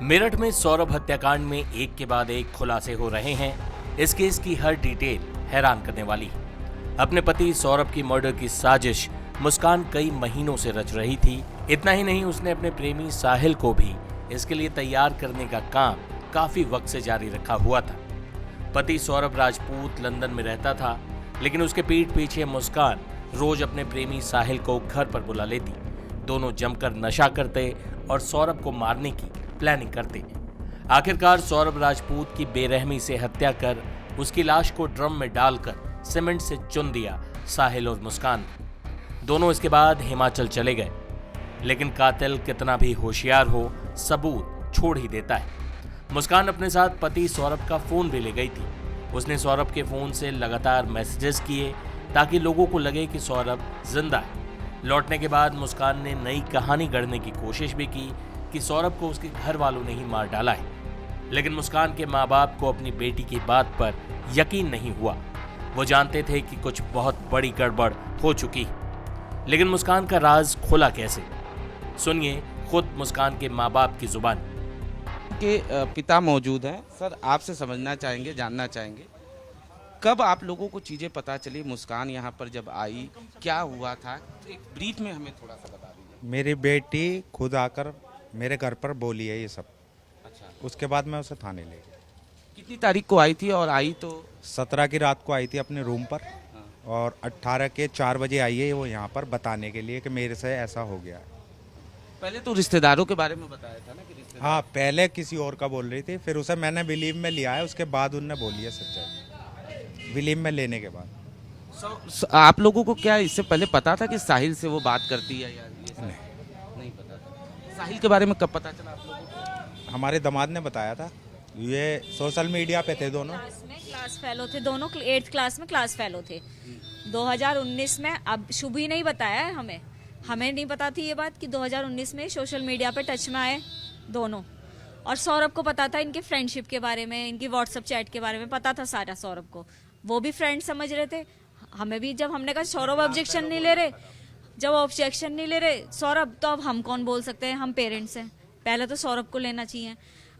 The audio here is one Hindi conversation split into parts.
मेरठ में सौरभ हत्याकांड में एक के बाद एक खुलासे हो रहे हैं। इस केस की हर डिटेल हैरान करने वाली है। अपने पति सौरभ की मर्डर की साजिश मुस्कान कई महीनों से रच रही थी। इतना ही नहीं, उसने अपने प्रेमी साहिल को भी इसके लिए तैयार करने का काम काफी वक्त से जारी रखा हुआ था। पति सौरभ राजपूत लंदन में रहता था, लेकिन उसके पीठ पीछे मुस्कान रोज अपने प्रेमी साहिल को घर पर बुला लेती। दोनों जमकर नशा करते और सौरभ को मारने की प्लानिंग करते। आखिरकार सौरभ राजपूत की बेरहमी से हत्या कर उसकी लाश को ड्रम में डालकर सीमेंट से चुन दिया साहिल और मुस्कान। दोनों इसके बाद हिमाचल चले गए, लेकिन कातिल कितना भी होशियार हो, सबूत छोड़ ही देता है। मुस्कान अपने साथ पति सौरभ का फोन भी ले गई थी। उसने सौरभ के फोन से लगातार मैसेजेस किए ताकि लोगों को लगे कि सौरभ जिंदा है। लौटने के बाद मुस्कान ने नई कहानी गढ़ने की कोशिश भी की कि सौरभ को उसके घर वालों ने ही मार डाला है, लेकिन मुस्कान के माँ बाप को अपनी बेटी की बात पर यकीन नहीं हुआ। वो जानते थे कि कुछ बहुत बड़ी गड़बड़ हो चुकी है, लेकिन मुस्कान का राज खुला कैसे? सुनिए खुद मुस्कान के माँ बाप की जुबान। के पिता मौजूद हैं। सर, आपसे समझना चाहेंगे, जानना चाहेंगे, कब आप लोगों को चीज़ें पता चली? मुस्कान यहाँ पर जब आई, क्या हुआ था? एक ब्रीफ में हमें थोड़ा सा बता दीजिए। मेरी बेटी खुद आकर मेरे घर पर बोली है ये सब। अच्छा, उसके बाद मैं उसे थाने ले गया। कितनी तारीख को आई थी? और आई तो 17 की रात को आई थी अपने रूम पर, और 18 के 4 बजे आई है वो यहाँ पर बताने के लिए कि मेरे से ऐसा हो गया है। पहले तो रिश्तेदारों के बारे में बताया था ना कि रिश्तेदार। हाँ, पहले किसी और का बोल रही थी, फिर उसे मैंने बिलीव में लिया है। उसके बाद उनने बोली है सच्चाई, बिलीव में लेने के बाद। आप लोगों को क्या इससे पहले पता था कि साहिल से वो बात करती है या ये सब? नहीं पता था। साहिल के बारे में कब पता चला आप लोगों को? हमारे दामाद ने बताया था। ये सोशल मीडिया पे थे दोनों। क्लास फेलो थे दोनों, 8th क्लास में क्लास फेलो थे 2019 में। अब शुभ ही नहीं बताया है हमें नहीं पता थी ये बात कि 2019 में सोशल मीडिया पे टच में आए दोनों। और सौरभ को पता था इनके फ्रेंडशिप के बारे में, इनकी व्हाट्सएप चैट के बारे में पता था सारा सौरभ को। वो भी फ्रेंड समझ रहे थे। हमें भी जब हमने कहा सौरभ ऑब्जेक्शन नहीं ले रहे, जब ऑब्जेक्शन नहीं ले रहे सौरभ, तो अब हम कौन बोल सकते हैं? हम पेरेंट्स हैं, पहले तो सौरभ को लेना चाहिए।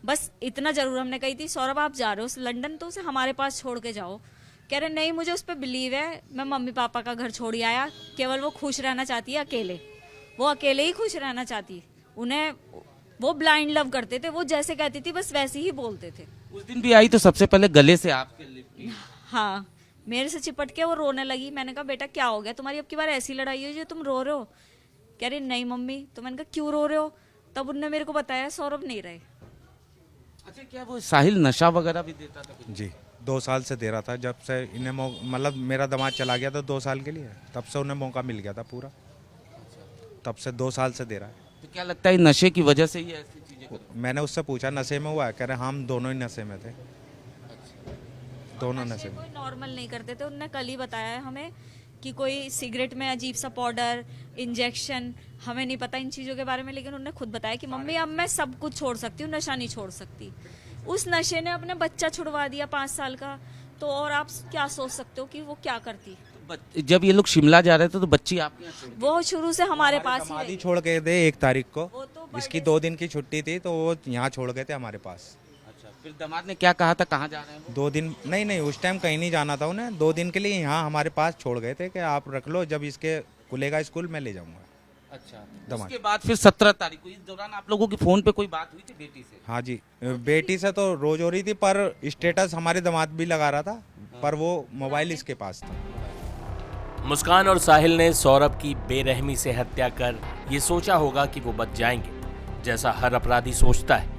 बस इतना जरूर हमने कही थी, सौरभ आप जा रहे हो लंदन तो उसे हमारे पास छोड़ के जाओ। कह रहे नहीं, मुझे उस पर बिलीव है, मैं मम्मी पापा का घर छोड़ आया, केवल वो खुश रहना चाहती है अकेले। वो अकेले ही खुश रहना चाहती, उन्हें वो ब्लाइंड लव करते थे। वो जैसे कहती थी बस वैसे ही बोलते थे। उस दिन भी आई तो सबसे पहले गले से आपके लिपटी। हाँ, मेरे से चिपट के वो रोने लगी। मैंने कहा बेटा क्या हो गया तुम्हारी, अब की बार ऐसी लड़ाई हुई जो तुम रो रहे हो? कह रही नहीं मम्मी। तो मैंने कहा क्यों रो रहे हो? तब उनने मेरे को बताया सौरभ नहीं रहे। अच्छा, क्या वो साहिल नशा वगैरह भी देता था कुछ? जी, 2 साल से दे रहा था। जब से इन्हें मतलब मेरा दामाद चला गया था 2 साल के लिए, तब से उन्हें मौका मिल गया था पूरा। तब से 2 साल से दे रहा है। तो क्या लगता है नशे की वजह से ही ऐसी चीजें? मैंने उससे पूछा नशे में हुआ है? कह रहे हम दोनों ही नशे में थे। दोनों नशे में। कोई नॉर्मल नहीं करते थे। उनने कल ही बताया है हमें कि कोई सिगरेट में अजीब सा पाउडर, इंजेक्शन, हमें नहीं पता इन चीज़ों के बारे में, लेकिन उन्होंने खुद बताया कि मम्मी अब मैं सब कुछ छोड़ सकती हूँ, नशा नहीं छोड़ सकती। उस नशे ने अपने बच्चा छुड़वा दिया 5 साल का। तो और आप क्या सोच सकते हो कि वो क्या करती? जब ये लोग शिमला जा रहे थे तो बच्ची आपके यहाँ छोड़? वो शुरू से हमारे पास ही दामाद ही रही। छोड़ गए थे 1 तारीख को। वो तो इसकी 2 दिन की छुट्टी थी तो वो यहाँ छोड़ गए थे हमारे पास। अच्छा, फिर दामाद ने क्या कहा था, कहाँ जा रहे हैं वो? 2 दिन नहीं, उस टाइम कहीं नहीं जाना था उन्हें। 2 दिन के लिए यहाँ हमारे पास छोड़ गए थे कि आप रख लो, जब इसके खुलेगा स्कूल मैं ले जाऊंगा। अच्छा, दामाद। उसके बाद फिर 17 तारीख को, इस दौरान आप लोगों की फोन पे कोई बात हुई थी बेटी से? हाँ जी, बेटी से तो रोज हो रही थी, पर स्टेटस हमारे दामाद भी लगा रहा था, पर वो मोबाइल इसके पास था। मुस्कान और साहिल ने सौरभ की बेरहमी से हत्या कर ये सोचा होगा कि वो बच जाएंगे, जैसा हर अपराधी सोचता है।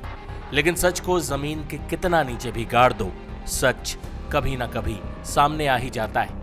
लेकिन सच को जमीन के कितना नीचे भी गाड़ दो, सच कभी ना कभी सामने आ ही जाता है।